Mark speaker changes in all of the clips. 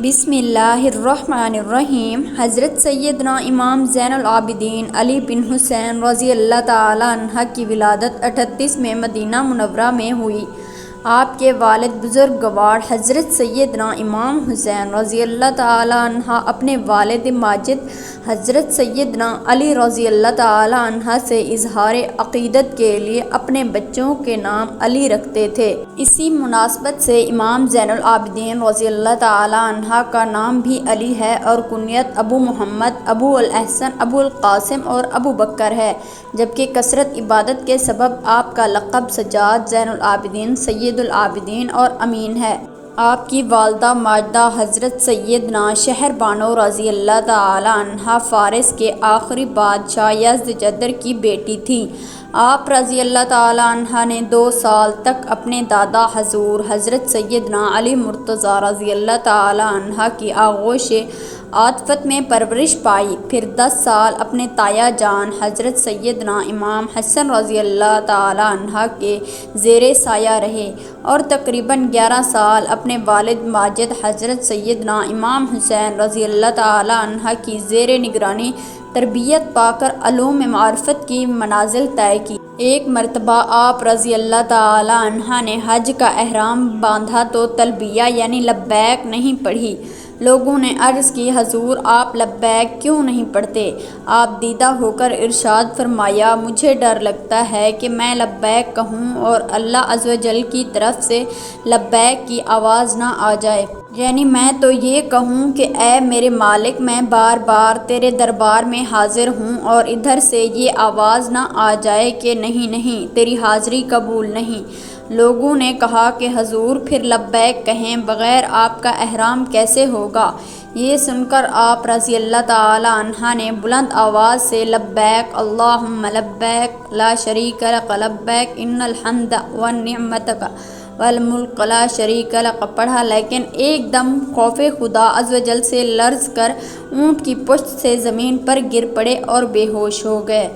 Speaker 1: بسم اللہ الرحمن الرحیم۔ حضرت سیدنا امام زین العابدین علی بن حسین رضی اللہ تعالی عنہ کی ولادت 38 میں مدینہ منورہ میں ہوئی۔ آپ کے والد بزرگوار حضرت سیدنا امام حسین رضی اللہ تعالی عنہ اپنے والد ماجد حضرت سیدنا علی رضی اللہ تعالی عنہ سے اظہار عقیدت کے لیے اپنے بچوں کے نام علی رکھتے تھے۔ اسی مناسبت سے امام زین العابدین رضی اللہ تعالی عنہ کا نام بھی علی ہے اور کنیت ابو محمد، ابو الحسن، ابو القاسم اور ابو بکر ہے، جبکہ کثرت عبادت کے سبب آپ کا لقب سجاد، زین العابدین، سید العابدین اور امین ہے۔ آپ کی والدہ ماجدہ حضرت سیدنا شہر بانو رضی اللہ تعالی عنہ فارس کے آخری بادشاہ یزدجردر کی بیٹی تھیں۔ آپ رضی اللہ تعالی عنہ نے 2 سال تک اپنے دادا حضور حضرت سیدنا علی مرتضیٰ رضی اللہ تعالی عنہ کی آغوش عاطفت میں پرورش پائی، پھر 10 سال اپنے تایا جان حضرت سیدنا امام حسن رضی اللہ تعالی عنہ کے زیر سایہ رہے اور تقریباً 11 سال اپنے والد ماجد حضرت سیدنا امام حسین رضی اللہ تعالی عنہ کی زیر نگرانی تربیت پا کر علوم معرفت کی منازل طے کی۔ ایک مرتبہ آپ رضی اللہ تعالی عنہ نے حج کا احرام باندھا تو تلبیہ یعنی لبیک نہیں پڑھی۔ لوگوں نے عرض کی، حضور آپ لبیک کیوں نہیں پڑھتے؟ آپ دیدہ ہو کر ارشاد فرمایا، مجھے ڈر لگتا ہے کہ میں لبیک کہوں اور اللہ عز و جل کی طرف سے لبیک کی آواز نہ آ جائے، یعنی میں تو یہ کہوں کہ اے میرے مالک، میں بار بار تیرے دربار میں حاضر ہوں اور ادھر سے یہ آواز نہ آ جائے کہ نہیں نہیں، تیری حاضری قبول نہیں۔ لوگوں نے کہا کہ حضور پھر لبیک کہیں بغیر آپ کا احرام کیسے ہوگا؟ یہ سن کر آپ رضی اللہ تعالی عنہ نے بلند آواز سے لبیک اللہم لبیک لا شریک لک لبیک ان الحمد والنعمت والملک لا شریک لک پڑھا، لیکن ایک دم خوف خدا عز و جل سے لرز کر اونٹ کی پشت سے زمین پر گر پڑے اور بے ہوش ہو گئے۔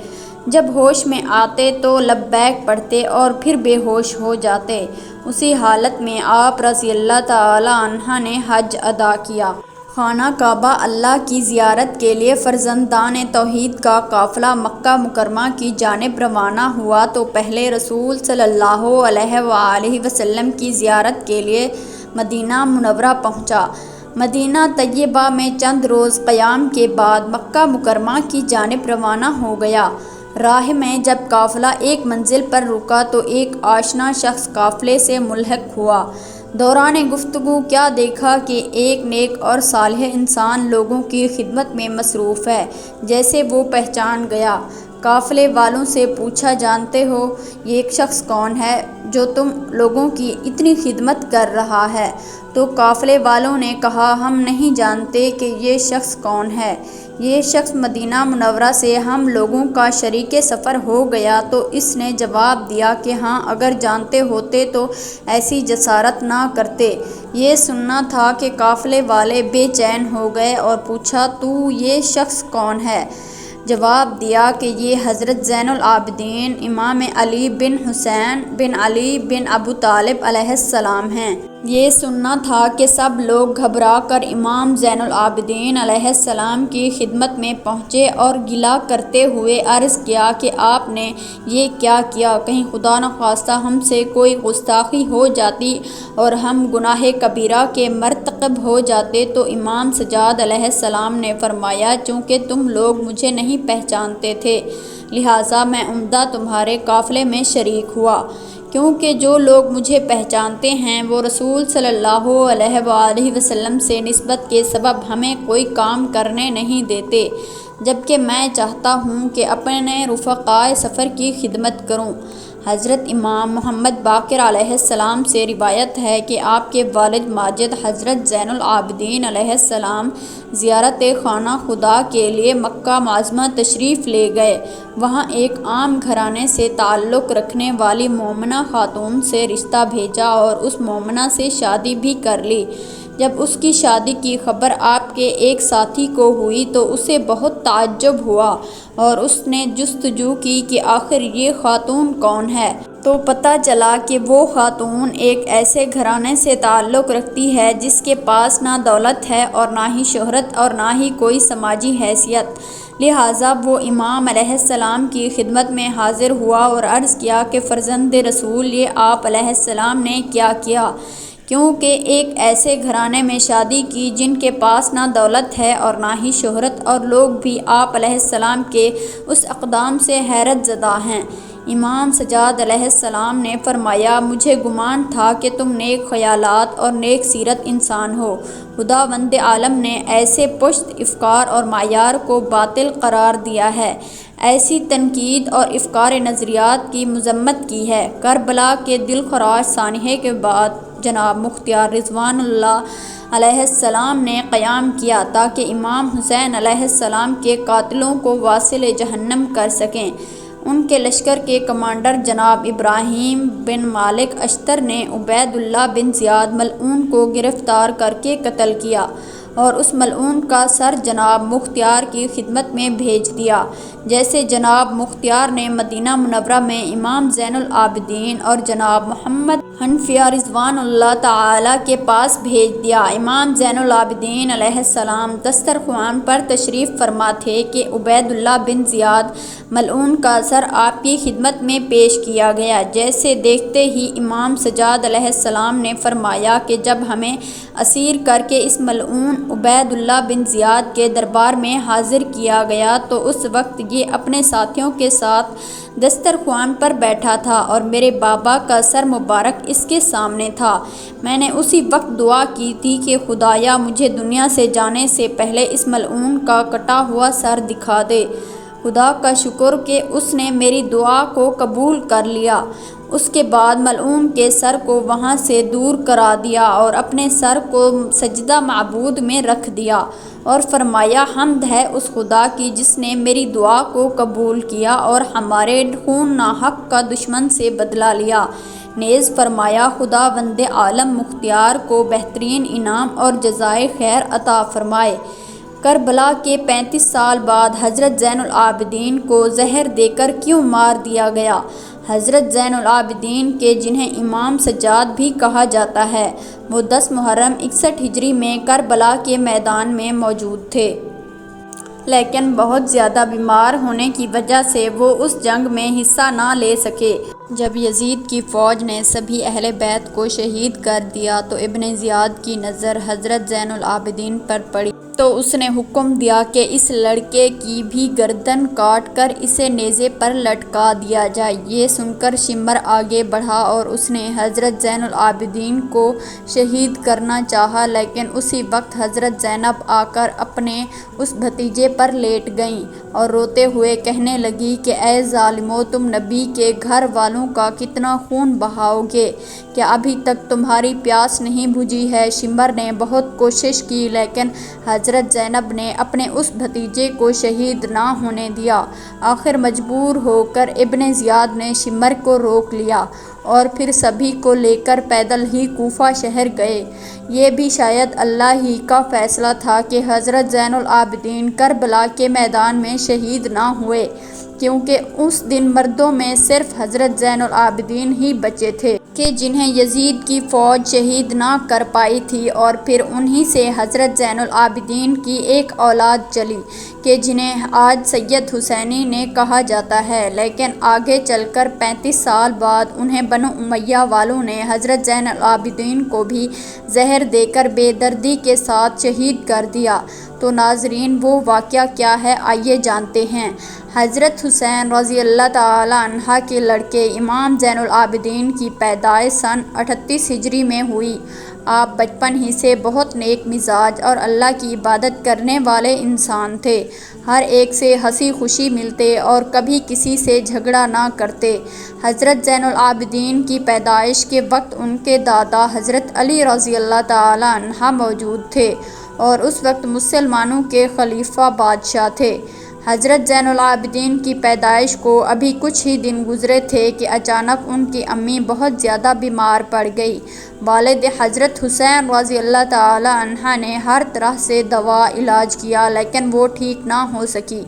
Speaker 1: جب ہوش میں آتے تو لبیک پڑھتے اور پھر بے ہوش ہو جاتے۔ اسی حالت میں آپ رضی اللہ تعالی عنہ نے حج ادا کیا۔ خانہ کعبہ اللہ کی زیارت کے لیے فرزندان توحید کا قافلہ مکہ مکرمہ کی جانب روانہ ہوا تو پہلے رسول صلی اللہ علیہ وآلہ وسلم کی زیارت کے لیے مدینہ منورہ پہنچا۔ مدینہ طیبہ میں چند روز قیام کے بعد مکہ مکرمہ کی جانب روانہ ہو گیا۔ راہ میں جب قافلہ ایک منزل پر رکا تو ایک آشنا شخص قافلے سے ملحق ہوا۔ دوران گفتگو کیا دیکھا کہ ایک نیک اور صالح انسان لوگوں کی خدمت میں مصروف ہے، جیسے وہ پہچان گیا۔ قافلے والوں سے پوچھا، جانتے ہو یہ شخص کون ہے جو تم لوگوں کی اتنی خدمت کر رہا ہے؟ تو قافلے والوں نے کہا، ہم نہیں جانتے کہ یہ شخص کون ہے۔ یہ شخص مدینہ منورہ سے ہم لوگوں کا شریک سفر ہو گیا تو اس نے جواب دیا کہ ہاں، اگر جانتے ہوتے تو ایسی جسارت نہ کرتے۔ یہ سننا تھا کہ قافلے والے بے چین ہو گئے اور پوچھا، تو یہ شخص کون ہے؟ جواب دیا کہ یہ حضرت زین العابدین امام علی بن حسین بن علی بن ابو طالب علیہ السلام ہیں۔ یہ سننا تھا کہ سب لوگ گھبرا کر امام زین العابدین علیہ السلام کی خدمت میں پہنچے اور گلہ کرتے ہوئے عرض کیا کہ آپ نے یہ کیا کیا؟ کہیں خدا نخواستہ ہم سے کوئی گستاخی ہو جاتی اور ہم گناہ کبیرہ کے مرتکب ہو جاتے۔ تو امام سجاد علیہ السلام نے فرمایا، چونکہ تم لوگ مجھے نہیں پہچانتے تھے لہٰذا میں عمدہ تمہارے قافلے میں شریک ہوا، کیونکہ جو لوگ مجھے پہچانتے ہیں وہ رسول صلی اللہ علیہ وآلہ وسلم سے نسبت کے سبب ہمیں کوئی کام کرنے نہیں دیتے، جبکہ میں چاہتا ہوں کہ اپنے رفقائے سفر کی خدمت کروں۔ حضرت امام محمد باقر علیہ السلام سے روایت ہے کہ آپ کے والد ماجد حضرت زین العابدین علیہ السلام زیارت خانہ خدا کے لیے مکہ معظمہ تشریف لے گئے۔ وہاں ایک عام گھرانے سے تعلق رکھنے والی مومنہ خاتون سے رشتہ بھیجا اور اس مومنہ سے شادی بھی کر لی۔ جب اس کی شادی کی خبر آپ کے ایک ساتھی کو ہوئی تو اسے بہت تعجب ہوا اور اس نے جستجو کی کہ آخر یہ خاتون کون ہے، تو تو پتہ چلا کہ وہ خاتون ایک ایسے گھرانے سے تعلق رکھتی ہے جس کے پاس نہ دولت ہے اور نہ ہی شہرت اور نہ ہی کوئی سماجی حیثیت۔ لہٰذا وہ امام علیہ السلام کی خدمت میں حاضر ہوا اور عرض کیا کہ فرزند رسول، یہ آپ علیہ السلام نے کیا کیا؟ کیونکہ ایک ایسے گھرانے میں شادی کی جن کے پاس نہ دولت ہے اور نہ ہی شہرت، اور لوگ بھی آپ علیہ السلام کے اس اقدام سے حیرت زدہ ہیں۔ امام سجاد علیہ السلام نے فرمایا، مجھے گمان تھا کہ تم نیک خیالات اور نیک سیرت انسان ہو۔ خداوند عالم نے ایسے پشت افکار اور معیار کو باطل قرار دیا ہے، ایسی تنقید اور افکار نظریات کی مذمت کی ہے۔ کربلا کے دلخراش سانحے کے بعد جناب مختار رضوان اللہ علیہ السلام نے قیام کیا تاکہ امام حسین علیہ السلام کے قاتلوں کو واصل جہنم کر سکیں۔ ان کے لشکر کے کمانڈر جناب ابراہیم بن مالک اشتر نے عبید اللہ بن زیاد ملعون کو گرفتار کر کے قتل کیا اور اس ملعون کا سر جناب مختار کی خدمت میں بھیج دیا، جیسے جناب مختار نے مدینہ منورہ میں امام زین العابدین اور جناب محمد حنفیہ رضوان اللہ تعالیٰ کے پاس بھیج دیا۔ امام زین العابدین علیہ السلام دسترخوان پر تشریف فرما تھے کہ عبید اللہ بن زیاد ملعون کا سر آپ کی خدمت میں پیش کیا گیا۔ جیسے دیکھتے ہی امام سجاد علیہ السلام نے فرمایا کہ جب ہمیں اسیر کر کے اس ملعون عبید اللہ بن زیاد کے دربار میں حاضر کیا گیا تو اس وقت یہ اپنے ساتھیوں کے ساتھ دسترخوان پر بیٹھا تھا اور میرے بابا کا سر مبارک اس کے سامنے تھا۔ میں نے اسی وقت دعا کی تھی کہ خدایا مجھے دنیا سے جانے سے پہلے اس ملعون کا کٹا ہوا سر دکھا دے۔ خدا کا شکر کہ اس نے میری دعا کو قبول کر لیا۔ اس کے بعد ملعون کے سر کو وہاں سے دور کرا دیا اور اپنے سر کو سجدہ معبود میں رکھ دیا اور فرمایا، حمد ہے اس خدا کی جس نے میری دعا کو قبول کیا اور ہمارے خون ناحق کا دشمن سے بدلہ لیا۔ نیز فرمایا، خداوند عالم مختار کو بہترین انعام اور جزائے خیر عطا فرمائے۔ کربلا کے 35 سال بعد حضرت زین العابدین کو زہر دے کر کیوں مار دیا گیا؟ حضرت زین العابدین کے جنہیں امام سجاد بھی کہا جاتا ہے، وہ 10 محرم 61 ہجری میں کربلا کے میدان میں موجود تھے، لیکن بہت زیادہ بیمار ہونے کی وجہ سے وہ اس جنگ میں حصہ نہ لے سکے۔ جب یزید کی فوج نے سبھی اہل بیت کو شہید کر دیا تو ابن زیاد کی نظر حضرت زین العابدین پر پڑی تو اس نے حکم دیا کہ اس لڑکے کی بھی گردن کاٹ کر اسے نیزے پر لٹکا دیا جائے۔ یہ سن کر شمر آگے بڑھا اور اس نے حضرت زین العابدین کو شہید کرنا چاہا، لیکن اسی وقت حضرت زینب آ کر اپنے اس بھتیجے پر لیٹ گئیں اور روتے ہوئے کہنے لگی کہ اے ظالمو، تم نبی کے گھر والوں کا کتنا خون بہاؤ گے؟ کیا ابھی تک تمہاری پیاس نہیں بجھی ہے؟ شمر نے بہت کوشش کی لیکن حضرت زینب نے اپنے اس بھتیجے کو شہید نہ ہونے دیا۔ آخر مجبور ہو کر ابن زیاد نے شمر کو روک لیا اور پھر سبھی کو لے کر پیدل ہی کوفہ شہر گئے۔ یہ بھی شاید اللہ ہی کا فیصلہ تھا کہ حضرت زین العابدین کربلا کے میدان میں شہید نہ ہوئے، کیونکہ اس دن مردوں میں صرف حضرت زین العابدین ہی بچے تھے کہ جنہیں یزید کی فوج شہید نہ کر پائی تھی، اور پھر انہی سے حضرت زین العابدین کی ایک اولاد چلی کہ جنہیں آج سید حسینی نے کہا جاتا ہے، لیکن آگے چل کر 35 سال بعد انہیں بنو امیہ والوں نے حضرت زین العابدین کو بھی زہر دے کر بے دردی کے ساتھ شہید کر دیا۔ تو ناظرین، وہ واقعہ کیا ہے، آئیے جانتے ہیں۔ حضرت حسین رضی اللہ تعالیٰ عنہ کے لڑکے امام زین العابدین کی پیدائش سن 38 ہجری میں ہوئی۔ آپ بچپن ہی سے بہت نیک مزاج اور اللہ کی عبادت کرنے والے انسان تھے، ہر ایک سے ہنسی خوشی ملتے اور کبھی کسی سے جھگڑا نہ کرتے۔ حضرت زین العابدین کی پیدائش کے وقت ان کے دادا حضرت علی رضی اللہ تعالیٰ عنہ موجود تھے اور اس وقت مسلمانوں کے خلیفہ بادشاہ تھے۔ حضرت زین العابدین کی پیدائش کو ابھی کچھ ہی دن گزرے تھے کہ اچانک ان کی امی بہت زیادہ بیمار پڑ گئی۔ والد حضرت حسین رضی اللہ تعالی عنہ نے ہر طرح سے دوا علاج کیا لیکن وہ ٹھیک نہ ہو سکی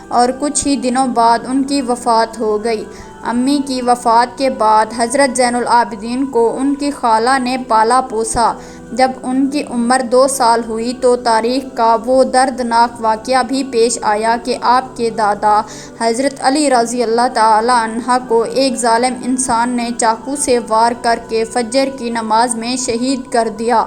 Speaker 1: اور کچھ ہی دنوں بعد ان کی وفات ہو گئی۔ امی کی وفات کے بعد حضرت زین العابدین کو ان کی خالہ نے پالا پوسا۔ جب ان کی عمر 2 سال ہوئی تو تاریخ کا وہ دردناک واقعہ بھی پیش آیا کہ آپ کے دادا حضرت علی رضی اللہ تعالی عنہ کو ایک ظالم انسان نے چاقو سے وار کر کے فجر کی نماز میں شہید کر دیا۔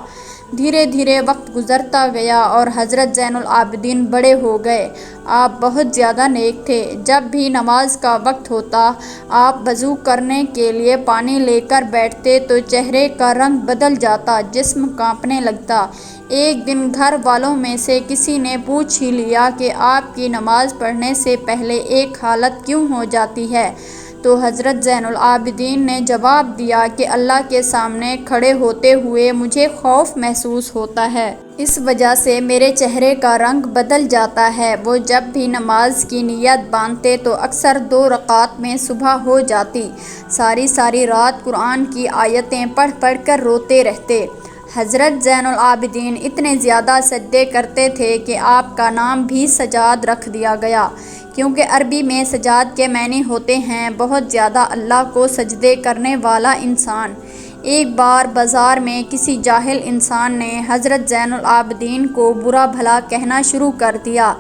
Speaker 1: دھیرے دھیرے وقت گزرتا گیا اور حضرت زین العابدین بڑے ہو گئے۔ آپ بہت زیادہ نیک تھے۔ جب بھی نماز کا وقت ہوتا، آپ وضو کرنے کے لیے پانی لے کر بیٹھتے تو چہرے کا رنگ بدل جاتا، جسم کانپنے لگتا۔ ایک دن گھر والوں میں سے کسی نے پوچھ ہی لیا کہ آپ کی نماز پڑھنے سے پہلے ایک حالت کیوں ہو جاتی ہے؟ تو حضرت زین العابدین نے جواب دیا کہ اللہ کے سامنے کھڑے ہوتے ہوئے مجھے خوف محسوس ہوتا ہے۔ اس وجہ سے میرے چہرے کا رنگ بدل جاتا ہے۔ وہ جب بھی نماز کی نیت باندھتے تو اکثر 2 رکعت میں صبح ہو جاتی۔ ساری رات قرآن کی آیتیں پڑھ پڑھ کر روتے رہتے۔ حضرت زین العابدین اتنے زیادہ سجدے کرتے تھے کہ آپ کا نام بھی سجاد رکھ دیا گیا، کیونکہ عربی میں سجاد کے معنی ہوتے ہیں بہت زیادہ اللہ کو سجدے کرنے والا انسان۔ ایک بار بازار میں کسی جاہل انسان نے حضرت زین العابدین کو برا بھلا کہنا شروع کر دیا،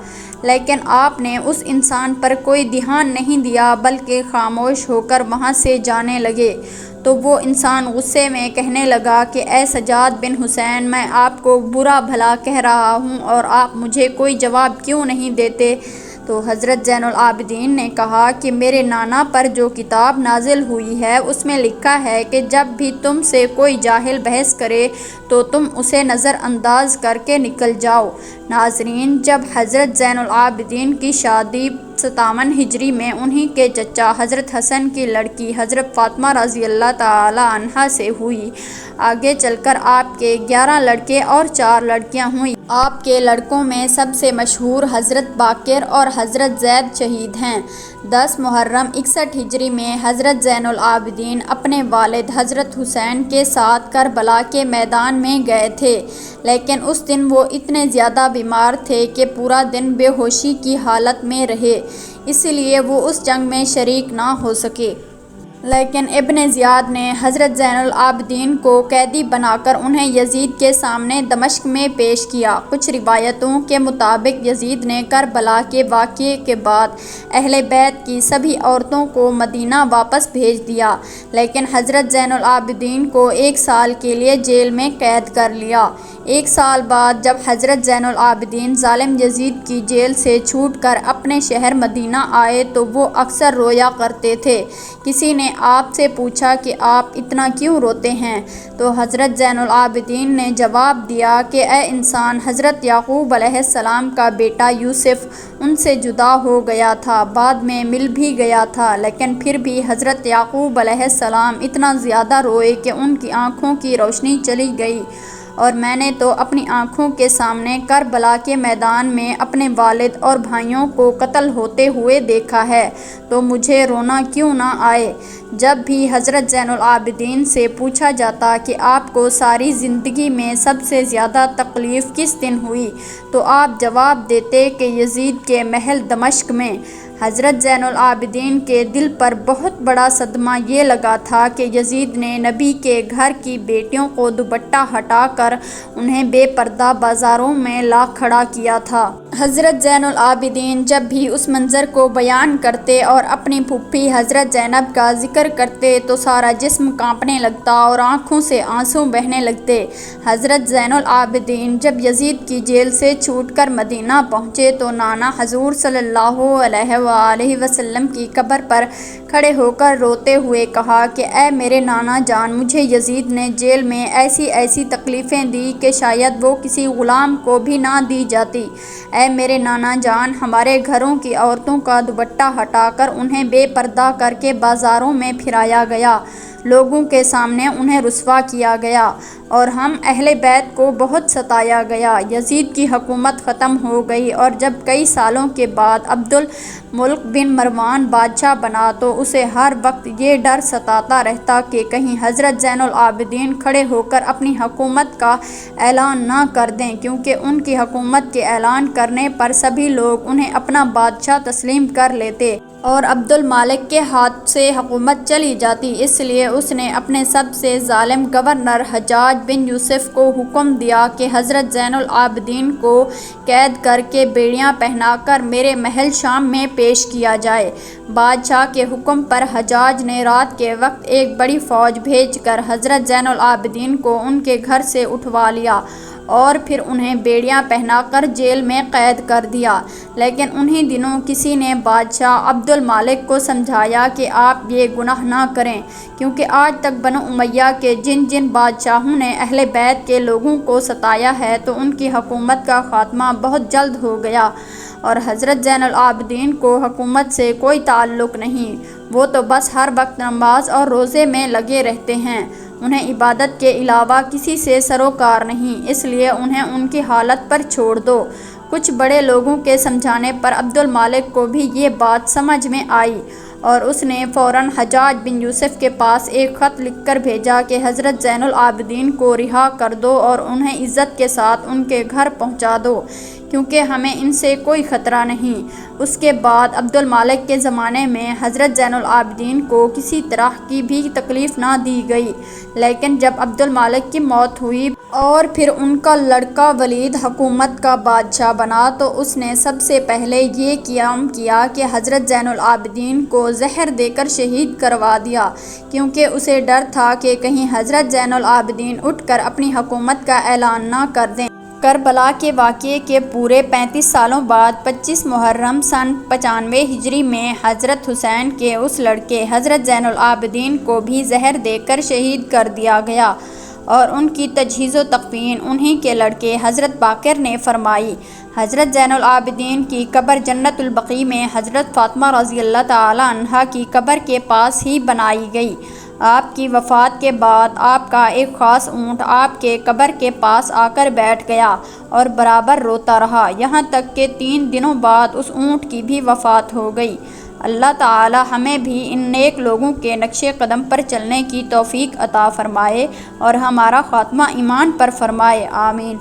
Speaker 1: لیکن آپ نے اس انسان پر کوئی دھیان نہیں دیا بلکہ خاموش ہو کر وہاں سے جانے لگے۔ تو وہ انسان غصے میں کہنے لگا کہ اے سجاد بن حسین، میں آپ کو برا بھلا کہہ رہا ہوں اور آپ مجھے کوئی جواب کیوں نہیں دیتے؟ تو حضرت زین العابدین نے کہا کہ میرے نانا پر جو کتاب نازل ہوئی ہے اس میں لکھا ہے کہ جب بھی تم سے کوئی جاہل بحث کرے تو تم اسے نظر انداز کر کے نکل جاؤ۔ ناظرین، جب حضرت زین العابدین کی شادی 57 ہجری میں انہی کے چچا حضرت حسن کی لڑکی حضرت فاطمہ رضی اللہ تعالی عنہا سے ہوئی، آگے چل کر آپ کے 11 لڑکے اور 4 لڑکیاں ہوئیں۔ آپ کے لڑکوں میں سب سے مشہور حضرت باقر اور حضرت زید شہید ہیں۔ 10 محرم 61 ہجری میں حضرت زین العابدین اپنے والد حضرت حسین کے ساتھ کربلا کے میدان میں گئے تھے، لیکن اس دن وہ اتنے زیادہ بیمار تھے کہ پورا دن بے ہوشی کی حالت میں رہے، اس لیے وہ اس جنگ میں شریک نہ ہو سکے۔ لیکن ابن زیاد نے حضرت زین العابدین کو قیدی بنا کر انہیں یزید کے سامنے دمشق میں پیش کیا۔ کچھ روایتوں کے مطابق یزید نے کربلا کے واقعے کے بعد اہل بیت کی سبھی عورتوں کو مدینہ واپس بھیج دیا، لیکن حضرت زین العابدین کو 1 سال کے لیے جیل میں قید کر لیا۔ 1 سال بعد جب حضرت زین العابدین ظالم یزید کی جیل سے چھوٹ کر اپنے شہر مدینہ آئے تو وہ اکثر رویا کرتے تھے۔ کسی نے آپ سے پوچھا کہ آپ اتنا کیوں روتے ہیں؟ تو حضرت زین العابدین نے جواب دیا کہ اے انسان، حضرت یعقوب علیہ السلام کا بیٹا یوسف ان سے جدا ہو گیا تھا، بعد میں مل بھی گیا تھا، لیکن پھر بھی حضرت یعقوب علیہ السلام اتنا زیادہ روئے کہ ان کی آنکھوں کی روشنی چلی گئی، اور میں نے تو اپنی آنکھوں کے سامنے کربلا کے میدان میں اپنے والد اور بھائیوں کو قتل ہوتے ہوئے دیکھا ہے، تو مجھے رونا کیوں نہ آئے؟ جب بھی حضرت زین العابدین سے پوچھا جاتا کہ آپ کو ساری زندگی میں سب سے زیادہ تکلیف کس دن ہوئی تو آپ جواب دیتے کہ یزید کے محل دمشق میں۔ حضرت زین العابدین کے دل پر بہت بڑا صدمہ یہ لگا تھا کہ یزید نے نبی کے گھر کی بیٹیوں کو دوپٹہ ہٹا کر انہیں بے پردہ بازاروں میں لا کھڑا کیا تھا۔ حضرت زین العابدین جب بھی اس منظر کو بیان کرتے اور اپنی پھوپھی حضرت زینب کا ذکر کرتے تو سارا جسم کانپنے لگتا اور آنکھوں سے آنسو بہنے لگتے۔ حضرت زین العابدین جب یزید کی جیل سے چھوٹ کر مدینہ پہنچے تو نانا حضور صلی اللہ علیہ وآلہ وسلم کی قبر پر کھڑے ہو کر روتے ہوئے کہا کہ اے میرے نانا جان، مجھے یزید نے جیل میں ایسی تکلیفیں دی کہ شاید وہ کسی غلام کو بھی نہ دی جاتی۔ اے میرے نانا جان، ہمارے گھروں کی عورتوں کا دوپٹہ ہٹا کر انہیں بے پردہ کر کے بازاروں میں پھرایا گیا، لوگوں کے سامنے انہیں رسوا کیا گیا، اور ہم اہل بیت کو بہت ستایا گیا۔ یزید کی حکومت ختم ہو گئی، اور جب کئی سالوں کے بعد عبد الملک بن مروان بادشاہ بنا تو اسے ہر وقت یہ ڈر ستاتا رہتا کہ کہیں حضرت زین العابدین کھڑے ہو کر اپنی حکومت کا اعلان نہ کر دیں، کیونکہ ان کی حکومت کے اعلان کرنے پر سبھی لوگ انہیں اپنا بادشاہ تسلیم کر لیتے اور عبد المالک کے ہاتھ سے حکومت چلی جاتی، اس لیے اس نے اپنے سب سے ظالم گورنر حجاج بن یوسف کو حکم دیا کہ حضرت زین العابدین کو قید کر کے بیڑیاں پہنا کر میرے محل شام میں پیش کیا جائے۔ بادشاہ کے حکم پر حجاج نے رات کے وقت ایک بڑی فوج بھیج کر حضرت زین العابدین کو ان کے گھر سے اٹھوا لیا اور پھر انہیں بیڑیاں پہنا کر جیل میں قید کر دیا۔ لیکن انہی دنوں کسی نے بادشاہ عبد المالک کو سمجھایا کہ آپ یہ گناہ نہ کریں، کیونکہ آج تک بنو امیہ کے جن جن بادشاہوں نے اہل بیت کے لوگوں کو ستایا ہے تو ان کی حکومت کا خاتمہ بہت جلد ہو گیا، اور حضرت زین العابدین کو حکومت سے کوئی تعلق نہیں، وہ تو بس ہر وقت نماز اور روزے میں لگے رہتے ہیں، انہیں عبادت کے علاوہ کسی سے سروکار نہیں، اس لیے انہیں ان کی حالت پر چھوڑ دو۔ کچھ بڑے لوگوں کے سمجھانے پر عبد المالک کو بھی یہ بات سمجھ میں آئی، اور اس نے فوراً حجاج بن یوسف کے پاس ایک خط لکھ کر بھیجا کہ حضرت زین العابدین کو رہا کر دو اور انہیں عزت کے ساتھ ان کے گھر پہنچا دو، کیونکہ ہمیں ان سے کوئی خطرہ نہیں۔ اس کے بعد عبد المالک کے زمانے میں حضرت زین العابدین کو کسی طرح کی بھی تکلیف نہ دی گئی، لیکن جب عبد المالک کی موت ہوئی اور پھر ان کا لڑکا ولید حکومت کا بادشاہ بنا تو اس نے سب سے پہلے یہ قیام کیا کہ حضرت زین العابدین کو زہر دے کر شہید کروا دیا، کیونکہ اسے ڈر تھا کہ کہیں حضرت زین العابدین اٹھ کر اپنی حکومت کا اعلان نہ کر دیں۔ کربلا کے واقعے کے پورے 35 سالوں بعد 25 محرم سن 95 ہجری میں حضرت حسین کے اس لڑکے حضرت زین العابدین کو بھی زہر دے کر شہید کر دیا گیا، اور ان کی تجہیز و تکفین انہی کے لڑکے حضرت باقر نے فرمائی۔ حضرت زین العابدین کی قبر جنت البقیع میں حضرت فاطمہ رضی اللہ تعالی عنہا کی قبر کے پاس ہی بنائی گئی۔ آپ کی وفات کے بعد آپ کا ایک خاص اونٹ آپ کے قبر کے پاس آ کر بیٹھ گیا اور برابر روتا رہا، یہاں تک کہ 3 دنوں بعد اس اونٹ کی بھی وفات ہو گئی۔ اللہ تعالی ہمیں بھی ان نیک لوگوں کے نقش قدم پر چلنے کی توفیق عطا فرمائے اور ہمارا خاتمہ ایمان پر فرمائے، آمین۔